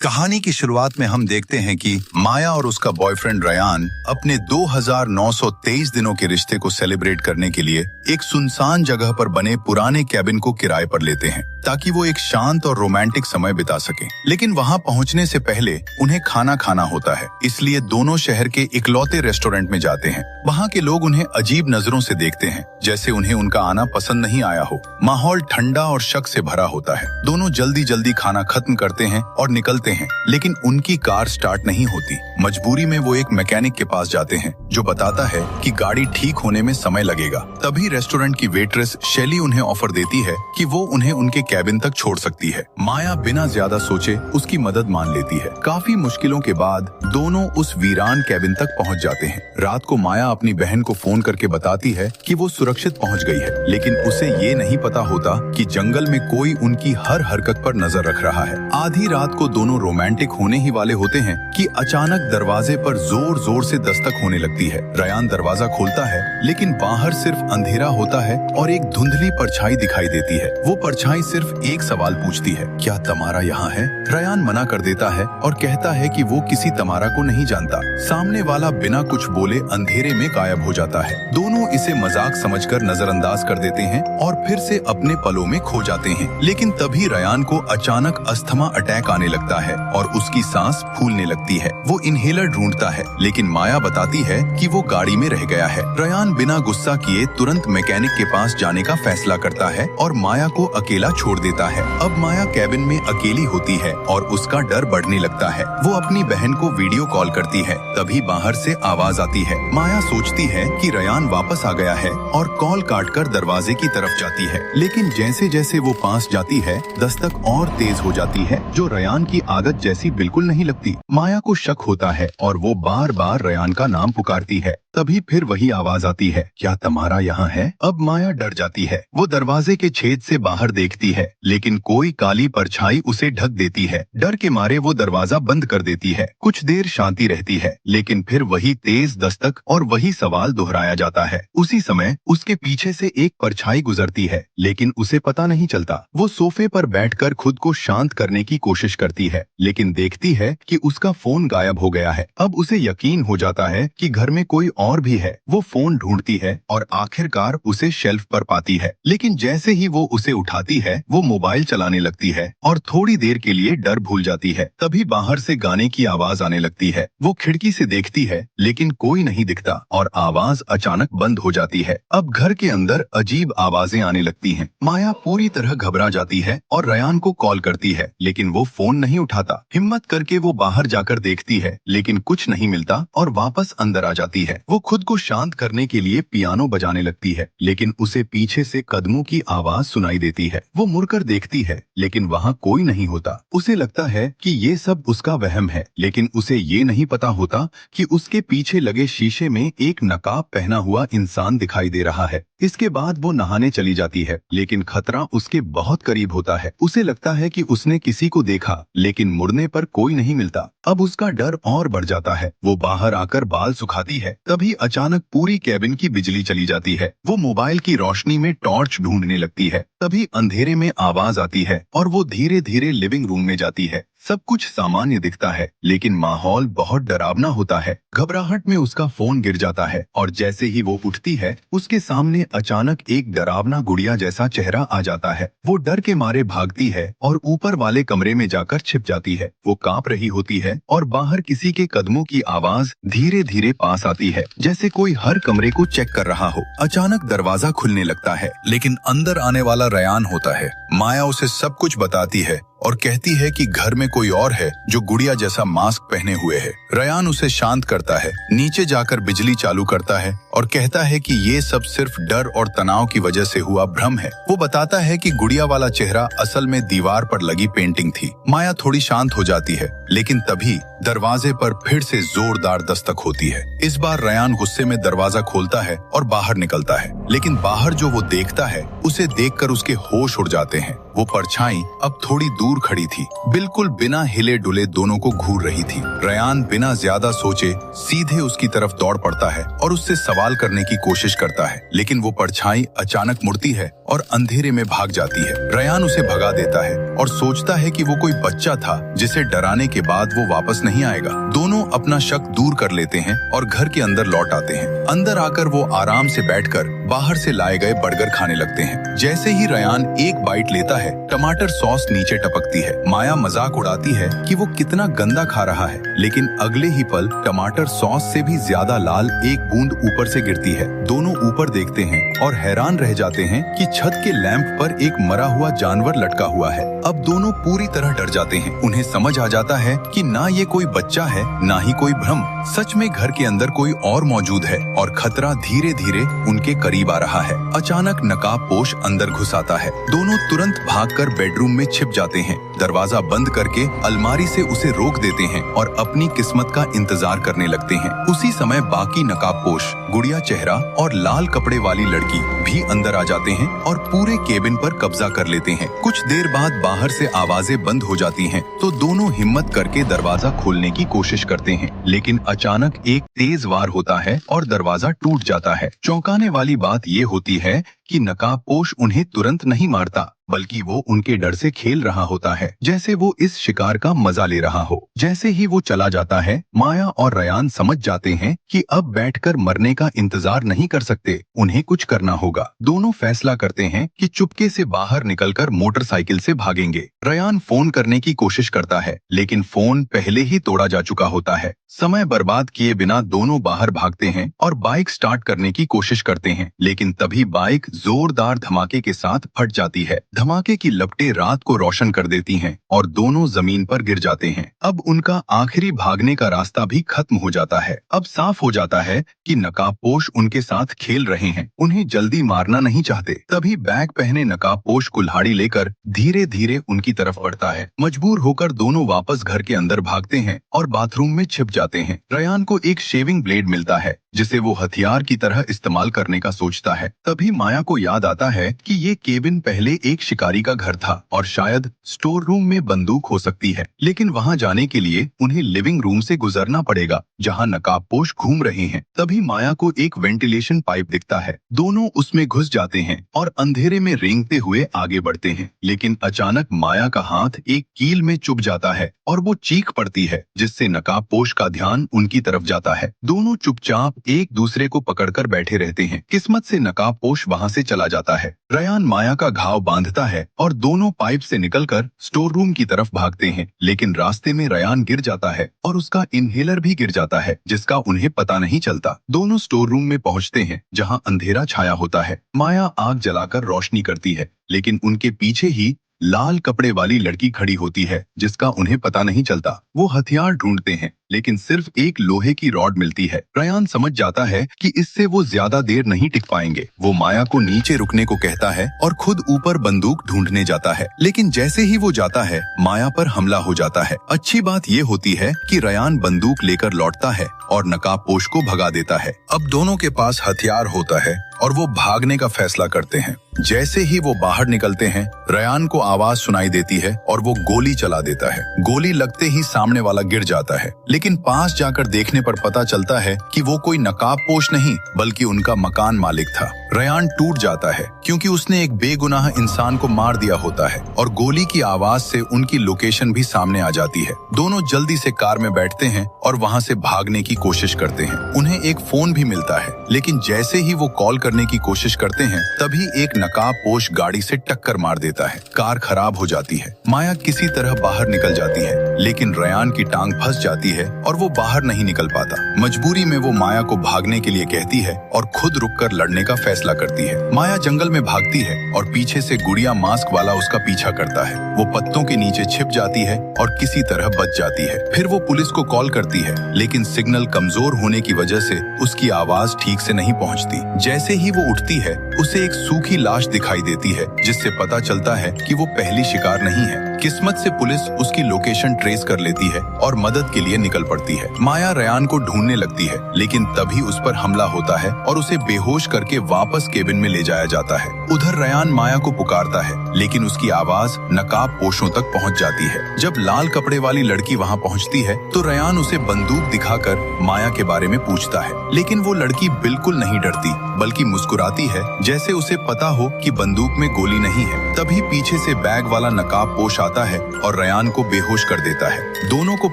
कहानी की शुरुआत में हम देखते हैं कि माया और उसका बॉयफ्रेंड रयान अपने 2923 दिनों के रिश्ते को सेलिब्रेट करने के लिए एक सुनसान जगह पर बने पुराने कैबिन को किराए पर लेते हैं ताकि वो एक शांत और रोमांटिक समय बिता सकें। लेकिन वहां पहुंचने से पहले उन्हें खाना खाना होता है, इसलिए दोनों शहर के इकलौते रेस्टोरेंट में जाते हैं। वहां के लोग उन्हें अजीब नजरों से देखते हैं, जैसे उन्हें उनका आना पसंद नहीं आया हो। माहौल ठंडा और शक से भरा होता है। दोनों जल्दी जल्दी खाना खत्म करते हैं और निकलते हैं, लेकिन उनकी कार स्टार्ट नहीं होती। मजबूरी में वो एक मैकेनिक के पास जाते हैं जो बताता है कि गाड़ी ठीक होने में समय लगेगा। तभी रेस्टोरेंट की वेट्रेस शैली उन्हें ऑफर देती है कि वो उन्हें उनके कैबिन तक छोड़ सकती है। माया बिना ज्यादा सोचे उसकी मदद मान लेती है। काफी मुश्किलों के बाद दोनों उस वीरान कैबिन तक पहुंच जाते हैं। रात को माया अपनी बहन को फोन करके बताती है कि वो सुरक्षित पहुंच गई है, लेकिन उसे ये नहीं पता होता कि जंगल में कोई उनकी हर हरकत पर नजर रख रहा है। आधी रात को दोनों रोमांटिक होने ही वाले होते हैं कि अचानक दरवाजे पर जोर जोर से दस्तक होने लगती है। रयान दरवाजा खोलता है, लेकिन बाहर सिर्फ अंधेरा होता है और एक धुंधली परछाई दिखाई देती है। वो परछाई सिर्फ एक सवाल पूछती है, क्या तमारा यहाँ है? रयान मना कर देता है और कहता है कि वो किसी तमारा को नहीं जानता। सामने वाला बिना कुछ बोले अंधेरे में गायब हो जाता है। दोनों इसे मजाक समझकर नजरअंदाज कर देते हैं और फिर से अपने पलों में खो जाते हैं। लेकिन तभी रयान को अचानक अस्थमा अटैक आने लगता है और उसकी सांस फूलने लगती है। वो इनहेलर ढूंढता है, लेकिन माया बताती है कि वो गाड़ी में रह गया है। रयान बिना गुस्सा किए तुरंत मैकेनिक के पास जाने का फैसला करता है और माया को अकेला छोड़ देता है। अब माया कैबिन में अकेली होती है और उसका डर बढ़ने लगता है। वो अपनी बहन को वीडियो कॉल करती है। तभी बाहर से आवाज आती है। माया सोचती है कि रयान वापस आ गया है और कॉल काटकर दरवाजे की तरफ जाती है। लेकिन जैसे जैसे वो पास जाती है, दस्तक और तेज हो जाती है, जो रयान की आदत जैसी बिल्कुल नहीं लगती। माया को शक होता है और वो बार बार रयान का नाम पुकारती है। तभी फिर वही आवाज आती है, क्या तमारा यहाँ है? अब माया डर जाती है। वो दरवाजे के छेद से बाहर देखती है, लेकिन कोई काली परछाई उसे ढक देती है। डर के मारे वो दरवाजा बंद कर देती है। कुछ देर शांति रहती है, लेकिन फिर वही तेज दस्तक और वही सवाल दोहराया जाता है। उसी समय उसके पीछे से एक परछाई गुजरती है, लेकिन उसे पता नहीं चलता। वो सोफे पर बैठकर खुद को शांत करने की कोशिश करती है, लेकिन देखती है कि उसका फोन गायब हो गया है। अब उसे यकीन हो जाता है कि घर में कोई और भी है। वो फोन ढूंढती है और आखिरकार उसे शेल्फ पर पाती है, लेकिन जैसे ही वो उसे उठाती है, वो मोबाइल चलाने लगती है और थोड़ी देर के लिए डर भूल जाती है। तभी बाहर से गाने की आवाज आने लगती है। वो खिड़की से देखती है, लेकिन कोई नहीं दिखता और आवाज अचानक बंद हो जाती है। अब घर के अंदर अजीब आवाजें आने लगती हैं। माया पूरी तरह घबरा जाती है और रयान को कॉल करती है, लेकिन वो फोन नहीं उठाता। हिम्मत करके वो बाहर जाकर देखती है, लेकिन कुछ नहीं मिलता और वापस अंदर आ जाती है। वो खुद को शांत करने के लिए पियानो बजाने लगती है, लेकिन उसे पीछे से कदमों की आवाज सुनाई देती है। वो मुड़कर देखती है, लेकिन वहाँ कोई नहीं होता। उसे लगता है कि ये सब उसका वहम है, लेकिन उसे ये नहीं पता होता कि उसके पीछे लगे शीशे में एक नकाब पहना हुआ इंसान दिखाई दे रहा है। इसके बाद वो नहाने चली जाती है, लेकिन खतरा उसके बहुत करीब होता है। उसे लगता है कि उसने किसी को देखा, लेकिन मुड़ने पर कोई नहीं मिलता। अब उसका डर और बढ़ जाता है। वो बाहर आकर बाल सुखाती है। तभी अचानक पूरी कैबिन की बिजली चली जाती है। वो मोबाइल की रोशनी में टॉर्च ढूंढने लगती है। तभी अंधेरे में आवाज आती है और वो धीरे धीरे लिविंग रूम में जाती है। सब कुछ सामान्य दिखता है, लेकिन माहौल बहुत डरावना होता है। घबराहट में उसका फोन गिर जाता है और जैसे ही वो उठती है, उसके सामने अचानक एक डरावना गुड़िया जैसा चेहरा आ जाता है। वो डर के मारे भागती है और ऊपर वाले कमरे में जाकर छिप जाती है। वो कांप रही होती है और बाहर किसी के कदमों की आवाज धीरे धीरे पास आती है, जैसे कोई हर कमरे को चेक कर रहा हो। अचानक दरवाजा खुलने लगता है, लेकिन अंदर आने वाला रयान होता है। माया उसे सब कुछ बताती है और कहती है कि घर में कोई और है जो गुड़िया जैसा मास्क पहने हुए है। रयान उसे शांत करता है, नीचे जाकर बिजली चालू करता है और कहता है कि ये सब सिर्फ डर और तनाव की वजह से हुआ भ्रम है। वो बताता है कि गुड़िया वाला चेहरा असल में दीवार पर लगी पेंटिंग थी। माया थोड़ी शांत हो जाती है, लेकिन तभी दरवाजे पर फिर से जोरदार दस्तक होती है। इस बार रयान गुस्से में दरवाजा खोलता है और बाहर निकलता है, लेकिन बाहर जो वो देखता है, उसे देखकर उसके होश उड़ जाते हैं। वो परछाई अब थोड़ी दूर खड़ी थी, बिल्कुल बिना हिले डुले दोनों को घूर रही थी। रयान बिना बिना ज्यादा सोचे सीधे उसकी तरफ दौड़ पड़ता है और उससे सवाल करने की कोशिश करता है, लेकिन वो परछाई अचानक मुड़ती है और अंधेरे में भाग जाती है। रयान उसे भगा देता है और सोचता है कि वो कोई बच्चा था जिसे डराने के बाद वो वापस नहीं आएगा। दोनों अपना शक दूर कर लेते हैं और घर के अंदर लौट आते हैं। अंदर आकर वो आराम से बैठकर बाहर से लाए गए बर्गर खाने लगते हैं। जैसे ही रयान एक बाइट लेता है, टमाटर सॉस नीचे टपकती है। माया मजाक उड़ाती है कि वो कितना गंदा खा रहा है, लेकिन अगले ही पल टमाटर सॉस से भी ज्यादा लाल एक बूंद ऊपर से गिरती है। दोनों ऊपर देखते हैं और हैरान रह जाते हैं कि छत के लैंप पर एक मरा हुआ जानवर लटका हुआ है। अब दोनों पूरी तरह डर जाते हैं। उन्हें समझ आ जाता है कि ना ये कोई बच्चा है, ना ही कोई भ्रम। सच में घर के अंदर कोई और मौजूद है और खतरा धीरे धीरे उनके करीब आ रहा है। अचानक नकाबपोश अंदर घुस आता है। दोनों तुरंत भागकर बेडरूम में छिप जाते हैं। दरवाजा बंद करके अलमारी से उसे रोक देते हैं और अपनी किस्मत का इंतजार करने लगते हैं। उसी समय बाकी नकाबपोश, गुड़िया चेहरा और लाल कपड़े वाली लड़की भी अंदर आ जाते हैं और पूरे केबिन पर कब्जा कर लेते हैं। कुछ देर बाद बाहर से आवाजें बंद हो जाती हैं, तो दोनों हिम्मत करके दरवाजा खोलने की कोशिश करते हैं, लेकिन अचानक एक तेज वार होता है और दरवाजा टूट जाता है। चौंकाने वाली बात ये होती है कि नकाबपोश उन्हें तुरंत नहीं मारता, बल्कि वो उनके डर से खेल रहा होता है, जैसे वो इस शिकार का मजा ले रहा हो। जैसे ही वो चला जाता है, माया और रयान समझ जाते हैं कि अब बैठकर मरने का इंतजार नहीं कर सकते, उन्हें कुछ करना होगा। दोनों फैसला करते हैं कि चुपके से बाहर निकलकर मोटरसाइकिल से भागेंगे। रयान फोन करने की कोशिश करता है, लेकिन फोन पहले ही तोड़ा जा चुका होता है। समय बर्बाद किए बिना दोनों बाहर भागते हैं और बाइक स्टार्ट करने की कोशिश करते हैं, लेकिन तभी बाइक जोरदार धमाके के साथ फट जाती है। धमाके की लपटें रात को रोशन कर देती हैं और दोनों जमीन पर गिर जाते हैं। अब उनका आखिरी भागने का रास्ता भी खत्म हो जाता है। अब साफ हो जाता है कि नकाबपोश उनके साथ खेल रहे हैं, उन्हें जल्दी मारना नहीं चाहते। तभी बैग पहने नकाबपोश कुल्हाड़ी लेकर धीरे धीरे उनकी तरफ बढ़ता है। मजबूर होकर दोनों वापस घर के अंदर भागते हैं और बाथरूम में छिप जाते हैं। रयान को एक शेविंग ब्लेड मिलता है, जिसे वो हथियार की तरह इस्तेमाल करने का सोचता है। तभी माया को याद आता है कि ये केबिन पहले एक शिकारी का घर था और शायद स्टोर रूम में बंदूक हो सकती है, लेकिन वहां जाने के लिए उन्हें लिविंग रूम से गुजरना पड़ेगा, जहां नकाबपोश घूम रहे हैं। तभी माया को एक वेंटिलेशन पाइप दिखता है। दोनों उसमें घुस जाते हैं और अंधेरे में रेंगते हुए आगे बढ़ते हैं, लेकिन अचानक माया का हाथ एक कील में चुभ जाता है और वो चीख पड़ती है, जिससे नकाबपोश का ध्यान उनकी तरफ जाता है। दोनों चुपचाप एक दूसरे को पकड़कर बैठे रहते हैं। किस्मत से नकाबपोश वहां से चला जाता है। रयान माया का घाव बांधता है और दोनों पाइप से निकलकर स्टोर रूम की तरफ भागते हैं, लेकिन रास्ते में रयान गिर जाता है और उसका इनहेलर भी गिर जाता है, जिसका उन्हें पता नहीं चलता। दोनों स्टोर रूम में पहुंचते हैं, जहां अंधेरा छाया होता है। माया आग जलाकर रोशनी करती है, लेकिन उनके पीछे ही लाल कपड़े वाली लड़की खड़ी होती है, जिसका उन्हें पता नहीं चलता। वो हथियार ढूंढते हैं, लेकिन सिर्फ एक लोहे की रॉड मिलती है। रयान समझ जाता है कि इससे वो ज्यादा देर नहीं टिक पाएंगे। वो माया को नीचे रुकने को कहता है और खुद ऊपर बंदूक ढूंढने जाता है, लेकिन जैसे ही वो जाता है, माया पर हमला हो जाता है। अच्छी बात ये होती है कि रयान बंदूक लेकर लौटता है और नकाबपोश को भगा देता है। अब दोनों के पास हथियार होता है और वो भागने का फैसला करते हैं। जैसे ही वो बाहर निकलते हैं, रयान को आवाज सुनाई देती है और वो गोली चला देता है। गोली लगते ही सामने वाला गिर जाता है, लेकिन पास जाकर देखने पर पता चलता है कि वो कोई नकाबपोश नहीं, बल्कि उनका मकान मालिक था। रयान टूट जाता है क्योंकि उसने एक बेगुनाह इंसान को मार दिया होता है और गोली की आवाज से उनकी लोकेशन भी सामने आ जाती है। दोनों जल्दी से कार में बैठते हैं और वहां से भागने की कोशिश करते हैं। उन्हें एक फोन भी मिलता है, लेकिन जैसे ही वो कॉल करने की कोशिश करते हैं, तभी एक नकाबपोश गाड़ी से टक्कर मार देता है। कार खराब हो जाती है। माया किसी तरह बाहर निकल जाती है, लेकिन रयान की टांग फंस जाती है और वो बाहर नहीं निकल पाता। मजबूरी में वो माया को भागने के लिए कहती है और खुद रुककर लड़ने का फैसला करती है। माया जंगल में भागती है और पीछे से गुड़िया मास्क वाला उसका पीछा करता है। वो पत्तों के नीचे छिप जाती है और किसी तरह बच जाती है। फिर वो पुलिस को कॉल करती है, लेकिन सिग्नल कमजोर होने की वजह से उसकी आवाज ठीक से नहीं पहुंचती। जैसे ही वो उठती है, उसे एक सूखी लाश दिखाई देती है, जिससे पता चलता है कि वो पहली शिकार नहीं है। किस्मत से पुलिस उसकी लोकेशन ट्रेस कर लेती है और मदद के लिए निकल पड़ती है। माया रयान को ढूंढने लगती है, लेकिन तभी उस पर हमला होता है और उसे बेहोश करके वापस केबिन में ले जाया जाता है। उधर रयान माया को पुकारता है, लेकिन उसकी आवाज नकाबपोशों तक पहुंच जाती है। जब लाल कपड़े वाली लड़की वहां पहुंचती है तो रयान उसे बंदूक दिखाकर माया के बारे में पूछता है, लेकिन वो लड़की बिल्कुल नहीं डरती बल्कि मुस्कुराती है, जैसे उसे पता हो कि बंदूक में गोली नहीं है। तभी पीछे से बैग वाला नकाबपोश आता है और रयान को बेहोश कर देता है। दोनों को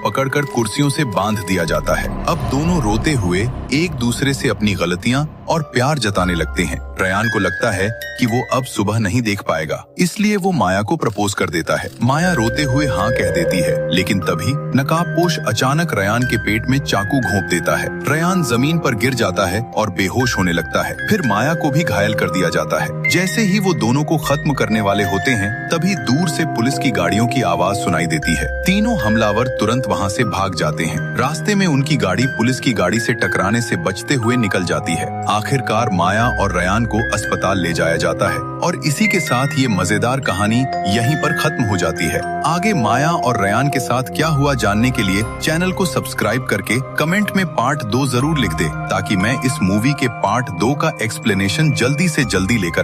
पकड़कर कुर्सियों से बांध दिया जाता है। अब दोनों रोते हुए एक दूसरे से अपनी गलतियां और प्यार जताने लगते हैं। रयान को लगता है कि वो अब सुबह नहीं देख पाएगा, इसलिए वो माया को प्रपोज कर देता है। माया रोते हुए हाँ कह देती है, लेकिन तभी नकाबपोश अचानक रयान के पेट में चाकू घोंप देता है। रयान जमीन पर गिर जाता है और बेहोश होने लगता है। फिर माया को भी घायल कर दिया जाता है। जैसे ही वो दोनों को खत्म करने वाले होते हैं, तभी दूर से पुलिस की गाड़ियों की आवाज सुनाई देती है। तीनों हमलावर तुरंत वहाँ से भाग जाते हैं। रास्ते में उनकी गाड़ी पुलिस की गाड़ी से टकराने से बचते हुए निकल जाती है। आखिरकार माया और रयान को अस्पताल ले जाया जाता है और इसी के साथ ये मजेदार कहानी यहीं पर खत्म हो जाती है। आगे माया और रयान के साथ क्या हुआ जानने के लिए चैनल को सब्सक्राइब करके कमेंट में पार्ट 2 जरूर लिख दे, ताकि मैं इस मूवी के पार्ट 2 का एक्सप्लेनेशन जल्दी से जल्दी लेकर आऊं।